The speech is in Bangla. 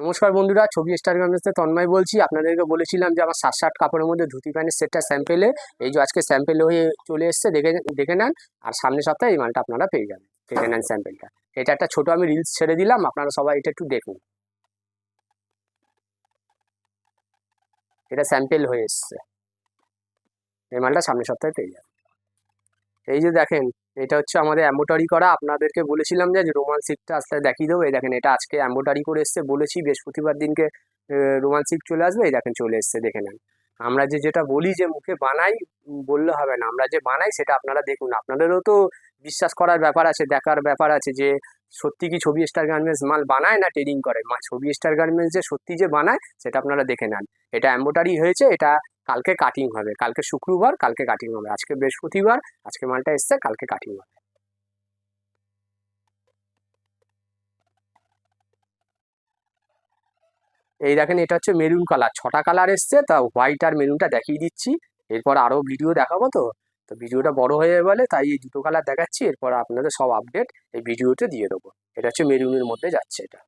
নমস্কার বন্ধুরা, ছবি স্টার গার্মেন্টসে তন্ময় বলছি। আপনাদেরকে বলেছিলাম যে আমার 7-8 কাপড়ের মধ্যে ধুতি প্যান্টের সেটটা স্যাম্পেলে, এই যে আজকে স্যাম্পেল হয়ে চলে এসছে, দেখে দেখে নেন। আর সামনের সপ্তাহে এই মালটা আপনারা পেয়ে যাবেন, দেখে নেন স্যাম্পেলটা। এটা একটা ছোট আমি রিলস ছেড়ে দিলাম, আপনারা সবাই এটা একটু দেখুন। এটা স্যাম্পেল হয়ে এসছে, এই মালটা সামনের সপ্তাহে পেয়ে যাবেন। এই যে দেখেন, এটা হচ্ছে আমাদের এম্বোটারি করা। আপনাদেরকে বলেছিলাম যে রোমান সিল্কটা আসলে দেখিয়ে দেবো। এই দেখেন, এটা আজকে এম্বোটারি করে এসছে, বলেছি বৃহস্পতিবার দিনকে রোমান সিল্ক চলে আসবে। এই দেখেন চলে এসছে, দেখে নেন। আমরা যেটা বলি যে মুখে বানাই, বললে হবে না, আমরা যে বানাই সেটা আপনারা দেখুন। আপনাদেরও তো বিশ্বাস করার ব্যাপার আছে, দেখার ব্যাপার আছে যে সত্যি কি ছবি স্টার গার্মেন্টস মাল বানায় না ট্রেডিং করে। ছবি স্টার গার্মেন্টস যে সত্যি যে বানায় সেটা আপনারা দেখে নেন। এটা এম্বোটারি হয়েছে, এটা কালকে কাটিং হবে। কালকে শুক্রবার, কালকে কাটিং হবে। আজকে বৃহস্পতিবার, আজকে মালটা এসছে, কালকে কাটিং হবে। এই দেখেন, এটা হচ্ছে মেরুন কালার, 6টা কালার এসছে, তা হোয়াইট আর মেরুনটা দেখিয়ে দিচ্ছি। এরপর আরো ভিডিও দেখাবো। তো তো ভিডিওটা বড় হয়ে যাবে বলে তাই এই দুটো কালার দেখাচ্ছি। এরপর আপনাদের সব আপডেট এই ভিডিওতে দিয়ে দেবো। এটা হচ্ছে মেরুনের মধ্যে যাচ্ছে এটা।